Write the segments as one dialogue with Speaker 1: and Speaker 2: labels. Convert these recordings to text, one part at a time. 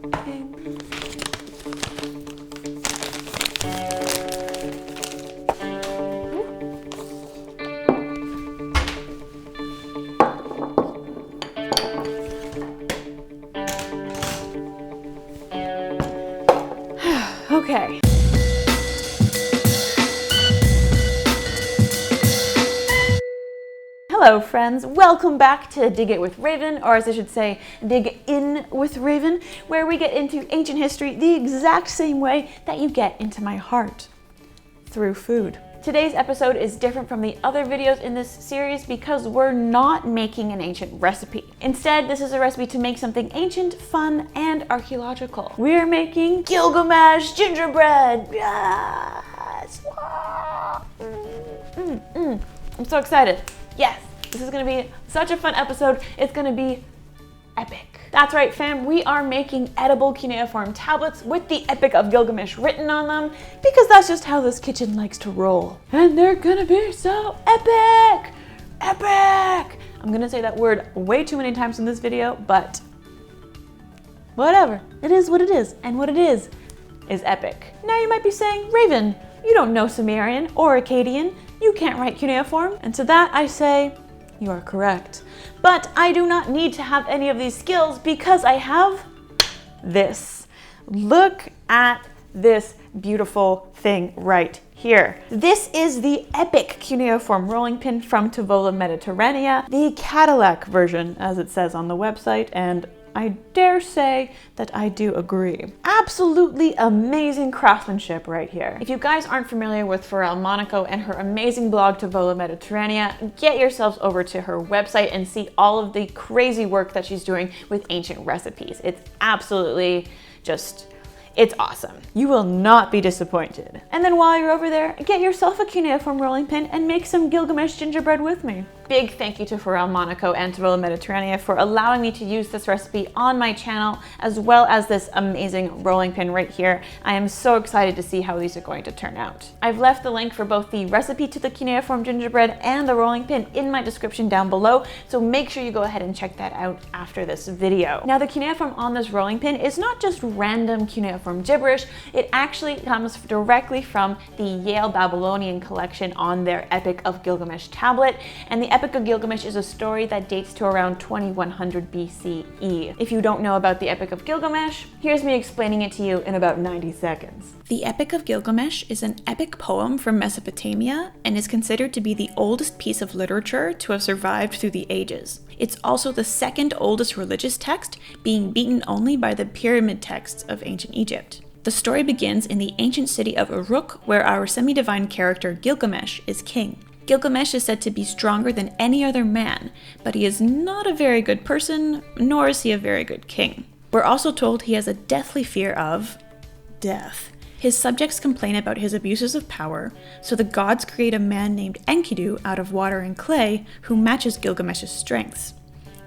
Speaker 1: King. Okay. Hello friends, welcome back to Dig It with Raven, or as I should say, Dig In with Raven, where we get into ancient history the exact same way that you get into my heart, through food. Today's episode is different from the other videos in this series because we're not making an ancient recipe. Instead, this is a recipe to make something ancient, fun, and archaeological. We're making Gilgamesh Gingerbread! Yes! I'm so excited. Yes! This is gonna be such a fun episode. It's gonna be epic. That's right, fam. We are making edible cuneiform tablets with the Epic of Gilgamesh written on them because that's just how this kitchen likes to roll. And they're gonna be so epic! Epic! I'm gonna say that word way too many times in this video, but whatever. It is what it is, and what it is epic. Now you might be saying, Raven, you don't know Sumerian or Akkadian. You can't write cuneiform. And to that I say, you are correct. But I do not need to have any of these skills because I have this. Look at this beautiful thing right here. This is the Epic cuneiform rolling pin from Tavola Mediterranea, the Cadillac version, as it says on the website, and I dare say that I do agree. Absolutely amazing craftsmanship right here. If you guys aren't familiar with Pharrell Monaco and her amazing blog Tavola Mediterranea, get yourselves over to her website and see all of the crazy work that she's doing with ancient recipes. It's absolutely just, it's awesome. You will not be disappointed. And then while you're over there, get yourself a cuneiform rolling pin and make some Gilgamesh gingerbread with me. Big thank you to Pharrell Monaco and Tavola Mediterranea for allowing me to use this recipe on my channel, as well as this amazing rolling pin right here. I am so excited to see how these are going to turn out. I've left the link for both the recipe to the cuneiform gingerbread and the rolling pin in my description down below, so make sure you go ahead and check that out after this video. Now the cuneiform on this rolling pin is not just random cuneiform gibberish, it actually comes directly from the Yale Babylonian collection on their Epic of Gilgamesh tablet, and the Epic of Gilgamesh is a story that dates to around 2100 BCE. If you don't know about the Epic of Gilgamesh, here's me explaining it to you in about 90 seconds. The Epic of Gilgamesh is an epic poem from Mesopotamia and is considered to be the oldest piece of literature to have survived through the ages. It's also the second oldest religious text, being beaten only by the pyramid texts of ancient Egypt. The story begins in the ancient city of Uruk, where our semi-divine character Gilgamesh is king. Gilgamesh is said to be stronger than any other man, but he is not a very good person, nor is he a very good king. We're also told he has a deathly fear of death. His subjects complain about his abuses of power, so the gods create a man named Enkidu out of water and clay who matches Gilgamesh's strengths.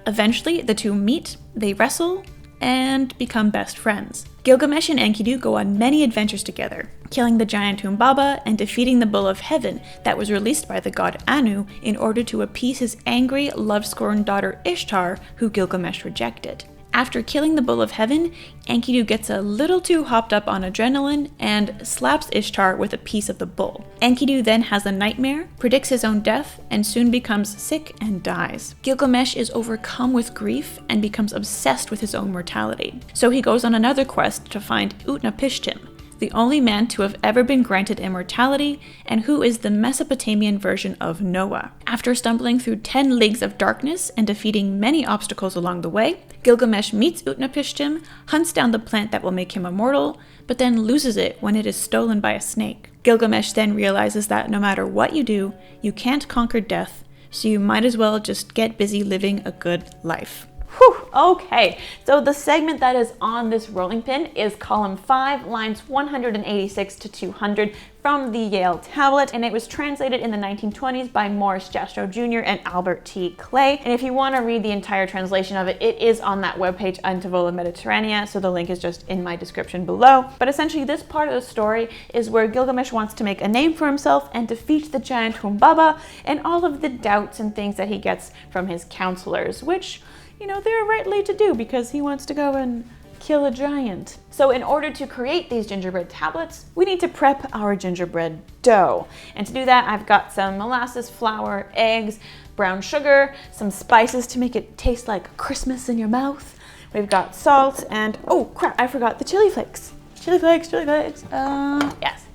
Speaker 1: Eventually, the two meet, they wrestle, and become best friends. Gilgamesh and Enkidu go on many adventures together, killing the giant Humbaba and defeating the Bull of Heaven that was released by the god Anu in order to appease his angry, love-scorned daughter Ishtar, who Gilgamesh rejected. After killing the Bull of Heaven, Enkidu gets a little too hopped up on adrenaline and slaps Ishtar with a piece of the bull. Enkidu then has a nightmare, predicts his own death, and soon becomes sick and dies. Gilgamesh is overcome with grief and becomes obsessed with his own mortality. So he goes on another quest to find Utnapishtim, the only man to have ever been granted immortality, and who is the Mesopotamian version of Noah. After stumbling through 10 leagues of darkness and defeating many obstacles along the way, Gilgamesh meets Utnapishtim, hunts down the plant that will make him immortal, but then loses it when it is stolen by a snake. Gilgamesh then realizes that no matter what you do, you can't conquer death, so you might as well just get busy living a good life. Whew, okay, so the segment that is on this rolling pin is column 5, lines 186 to 200 from the Yale tablet, and it was translated in the 1920s by Morris Jastrow Jr. and Albert T. Clay. And if you want to read the entire translation of it, it is on that webpage on Tavola Mediterranea, so the link is just in my description below. But essentially this part of the story is where Gilgamesh wants to make a name for himself and defeat the giant Humbaba and all of the doubts and things that he gets from his counselors, which, you know, they're rightly to do because he wants to go and kill a giant. So in order to create these gingerbread tablets, we need to prep our gingerbread dough. And to do that, I've got some molasses, flour, eggs, brown sugar, some spices to make it taste like Christmas in your mouth. We've got salt and, oh crap, I forgot the chili flakes. Chili flakes. Yes,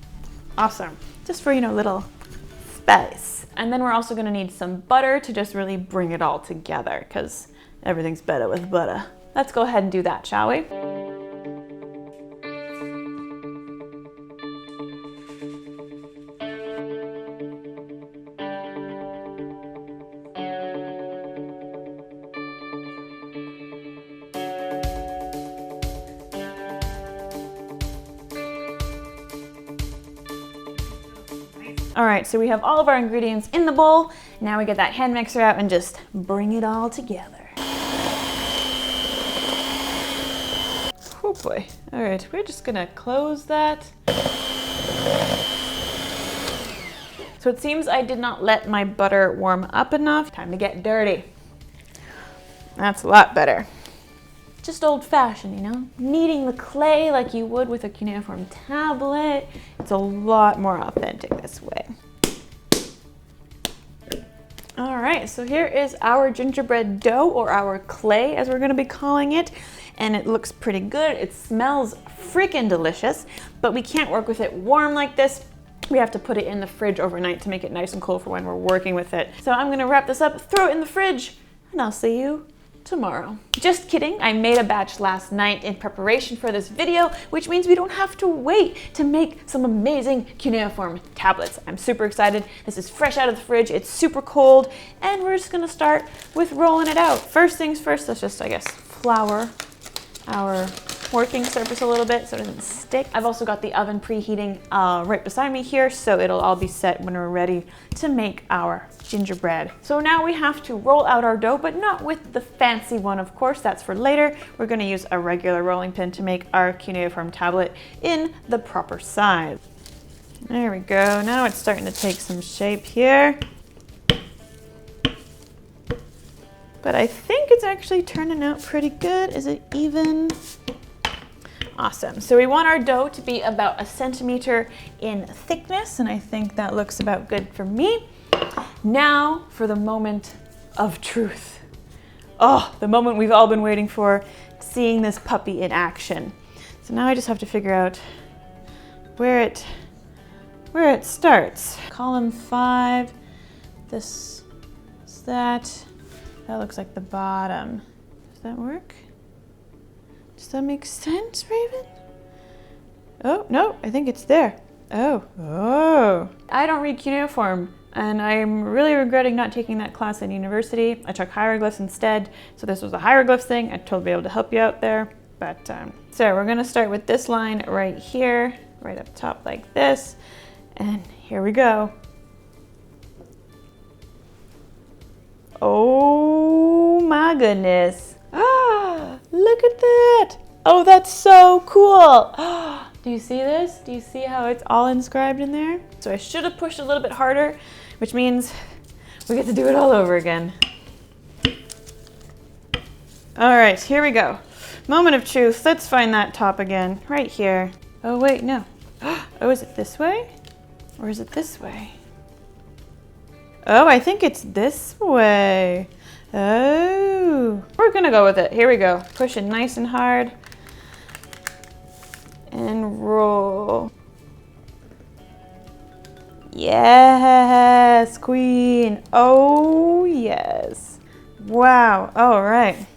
Speaker 1: awesome. Just for, little spice. And then we're also gonna need some butter to just really bring it all together, because everything's better with butter. Let's go ahead and do that, shall we? All right, so we have all of our ingredients in the bowl. Now we get that hand mixer out and just bring it all together. Oh boy. All right, we're just gonna close that. So it seems I did not let my butter warm up enough. Time to get dirty. That's a lot better. Just old-fashioned, kneading the clay like you would with a cuneiform tablet. It's a lot more authentic this way. All right, so here is our gingerbread dough, or our clay as we're gonna be calling it. And it looks pretty good. It smells freaking delicious, but we can't work with it warm like this. We have to put it in the fridge overnight to make it nice and cool for when we're working with it. So I'm gonna wrap this up, throw it in the fridge, and I'll see you tomorrow. Just kidding, I made a batch last night in preparation for this video, which means we don't have to wait to make some amazing cuneiform tablets. I'm super excited. This is fresh out of the fridge, it's super cold, and we're just gonna start with rolling it out. First things first, let's just, flour our working surface a little bit so it doesn't stick. I've also got the oven preheating right beside me here, so it'll all be set when we're ready to make our gingerbread. So now we have to roll out our dough, but not with the fancy one, of course, that's for later. We're gonna use a regular rolling pin to make our cuneiform tablet in the proper size. There we go, now it's starting to take some shape here. But I think it's actually turning out pretty good. Is it even? Awesome. So we want our dough to be about 1 centimeter in thickness, and I think that looks about good for me. Now for the moment of truth. Oh, the moment we've all been waiting for, seeing this puppy in action. So now I just have to figure out where it starts. Column 5, this is that. That looks like the bottom. Does that work? Does that make sense, Raven? Oh, no, I think it's there. Oh. I don't read cuneiform, and I'm really regretting not taking that class in university. I took hieroglyphs instead, so this was a hieroglyphs thing. I'd totally be able to help you out there. But, so we're gonna start with this line right here, right up top like this, and here we go. Oh my goodness. Ah, look at that. Oh, that's so cool. Do you see this? Do you see how it's all inscribed in there? So I should have pushed a little bit harder, which means we get to do it all over again. All right, here we go. Moment of truth. Let's find that top again, right here. Oh wait, no. Oh, is it this way? Or is it this way? Oh, I think it's this way. Oh, we're gonna go with it. Here we go. Push it nice and hard. And roll. Yes, queen. Oh, yes. Wow, all right.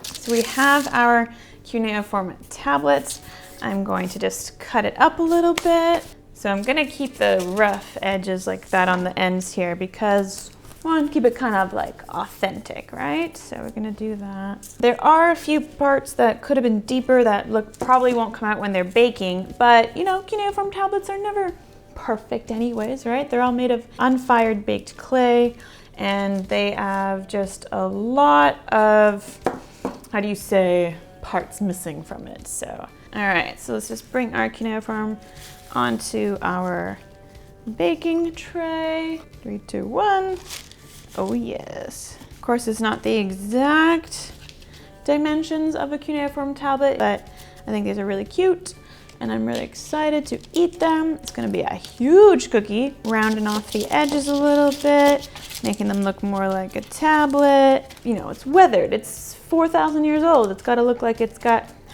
Speaker 1: So we have our cuneiform tablets. I'm going to just cut it up a little bit. So I'm gonna keep the rough edges like that on the ends here because I want to keep it kind of like authentic, right? So we're gonna do that. There are a few parts that could have been deeper that probably won't come out when they're baking, but cuneiform tablets are never perfect anyways, right? They're all made of unfired baked clay, and they have just a lot of, how do you say, parts missing from it. So, all right, so let's just bring our cuneiform onto our baking tray. 3, 2, 1. Oh yes. Of course, it's not the exact dimensions of a cuneiform tablet, but I think these are really cute and I'm really excited to eat them. It's gonna be a huge cookie, rounding off the edges a little bit, making them look more like a tablet. You know, it's weathered, it's 4,000 years old. It's gotta look like it's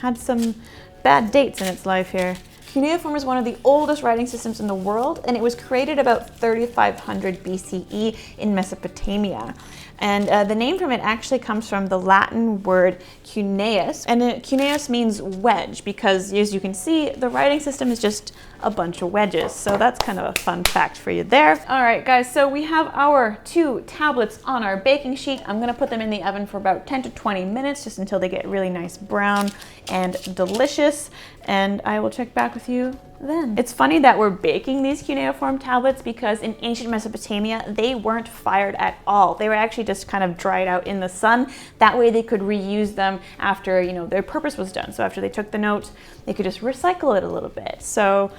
Speaker 1: had some bad dates in its life here. Cuneiform is one of the oldest writing systems in the world, and it was created about 3500 BCE in Mesopotamia. And the name from it actually comes from the Latin word cuneus, and cuneus means wedge because, as you can see, the writing system is just a bunch of wedges. So that's kind of a fun fact for you there. All right, guys, so we have our 2 tablets on our baking sheet. I'm gonna put them in the oven for about 10 to 20 minutes, just until they get really nice brown and delicious, and I will check back with you then. It's funny that we're baking these cuneiform tablets because in ancient Mesopotamia, they weren't fired at all. They were actually just kind of dried out in the sun. That way they could reuse them after, you know, their purpose was done. So after they took the note, they could just recycle it a little bit. So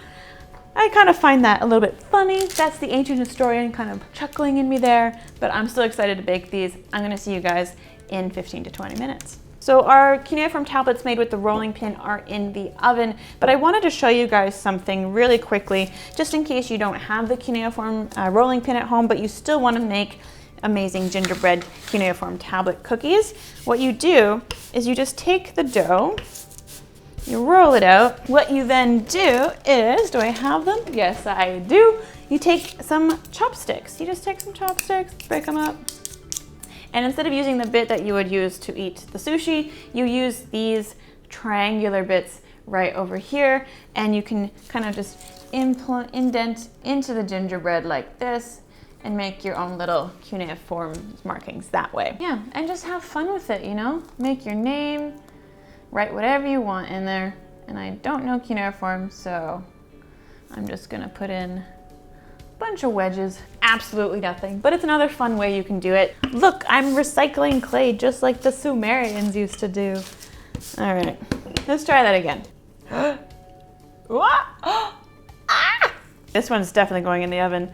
Speaker 1: I kind of find that a little bit funny. That's the ancient historian kind of chuckling in me there, but I'm still excited to bake these. I'm gonna see you guys in 15 to 20 minutes. So our cuneiform tablets made with the rolling pin are in the oven, but I wanted to show you guys something really quickly, just in case you don't have the cuneiform rolling pin at home, but you still want to make amazing gingerbread cuneiform tablet cookies. What you do is you just take the dough, you roll it out. What you then do is, do I have them? Yes, I do. You take some chopsticks. You just take some chopsticks, break them up. And instead of using the bit that you would use to eat the sushi, you use these triangular bits right over here, and you can kind of just indent into the gingerbread like this and make your own little cuneiform markings that way. Yeah, and just have fun with it, you know? Make your name, write whatever you want in there. And I don't know cuneiform, so I'm just gonna put in bunch of wedges, absolutely nothing, but it's another fun way you can do it. Look, I'm recycling clay just like the Sumerians used to do. All right, let's try that again. What? Ah! This one's definitely going in the oven.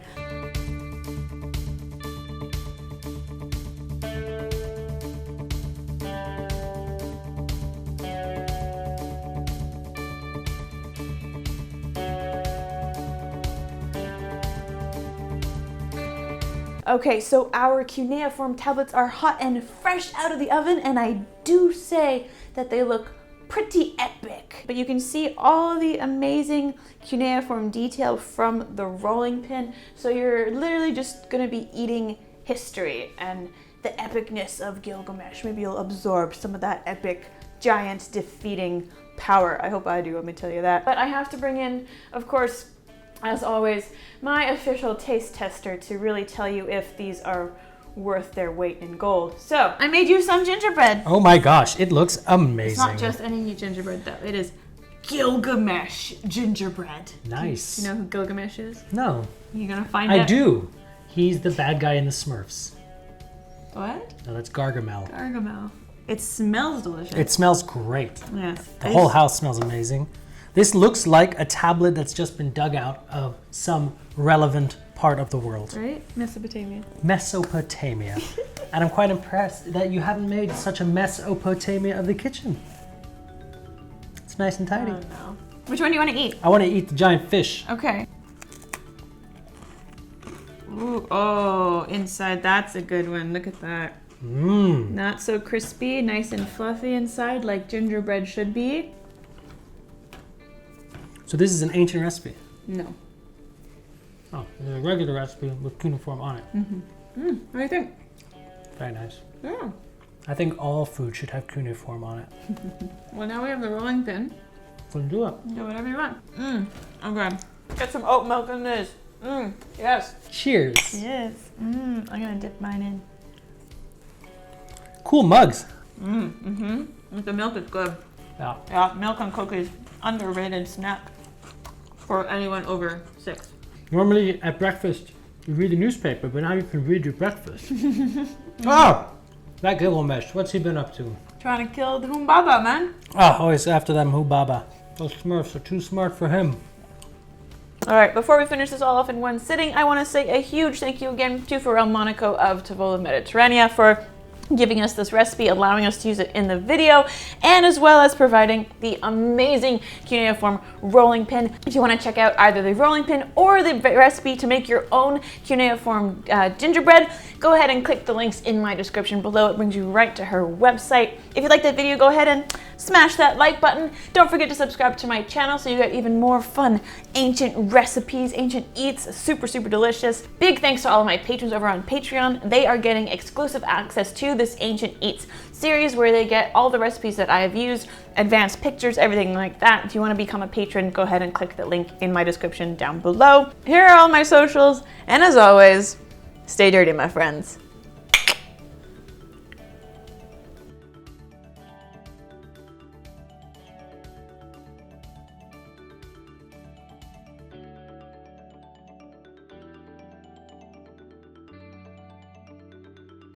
Speaker 1: Okay, so our cuneiform tablets are hot and fresh out of the oven, and I do say that they look pretty epic. But you can see all the amazing cuneiform detail from the rolling pin, so you're literally just gonna be eating history and the epicness of Gilgamesh. Maybe you'll absorb some of that epic giant defeating power. I hope I do, let me tell you that. But I have to bring in, of course, as always, my official taste tester to really tell you if these are worth their weight in gold. So, I made you some gingerbread.
Speaker 2: Oh my gosh, it looks amazing.
Speaker 1: It's not just any gingerbread though, it is Gilgamesh Gingerbread.
Speaker 2: Nice.
Speaker 1: Do you know who Gilgamesh is?
Speaker 2: No.
Speaker 1: You're gonna find out.
Speaker 2: I do. He's the bad guy in the Smurfs.
Speaker 1: What?
Speaker 2: No, that's Gargamel.
Speaker 1: Gargamel. It smells delicious.
Speaker 2: It smells great.
Speaker 1: Yes.
Speaker 2: The whole house smells amazing. This looks like a tablet that's just been dug out of some relevant part of the world.
Speaker 1: Right? Mesopotamia.
Speaker 2: Mesopotamia. And I'm quite impressed that you haven't made such a Mesopotamia of the kitchen. It's nice and tidy.
Speaker 1: Oh no. Which one do you want to eat?
Speaker 2: I want to eat the giant fish.
Speaker 1: Okay. Ooh, oh, inside, that's a good one. Look at that.
Speaker 2: Mmm.
Speaker 1: Not so crispy, nice and fluffy inside like gingerbread should be.
Speaker 2: So this is an ancient recipe?
Speaker 1: No.
Speaker 2: Oh, it's a regular recipe with cuneiform on it.
Speaker 1: What do you think?
Speaker 2: Very nice.
Speaker 1: Yeah.
Speaker 2: I think all food should have cuneiform on it.
Speaker 1: Well, now we have the rolling pin.
Speaker 2: Let's do it.
Speaker 1: Do whatever you want. Okay. Get some oat milk in this. Yes.
Speaker 2: Cheers.
Speaker 1: Yes. I'm gonna dip mine in.
Speaker 2: Cool mugs.
Speaker 1: The milk is good.
Speaker 2: Yeah.
Speaker 1: Yeah, milk and cookies, underrated snack for anyone over 6.
Speaker 2: Normally at breakfast you read the newspaper, but now you can read your breakfast. Oh! That Gilgamesh, what's he been up to?
Speaker 1: Trying to kill the Humbaba, man.
Speaker 2: Oh, always after them Humbaba. Those Smurfs are too smart for him.
Speaker 1: All right, before we finish this all off in one sitting, I want to say a huge thank you again to Pharrell Monaco of Tavola Mediterranea for giving us this recipe, allowing us to use it in the video, and as well as providing the amazing cuneiform rolling pin. If you want to check out either the rolling pin or the recipe to make your own cuneiform gingerbread, go ahead and click the links in my description below. It brings you right to her website. If you like that video, go ahead and smash that like button. Don't forget to subscribe to my channel so you get even more fun ancient recipes, ancient eats, super delicious. Big thanks to all of my patrons over on Patreon. They are getting exclusive access to this Ancient Eats series where they get all the recipes that I have used, advanced pictures, everything like that. If you want to become a patron, go ahead and click the link in my description down below. Here are all my socials, and as always, stay dirty, my friends.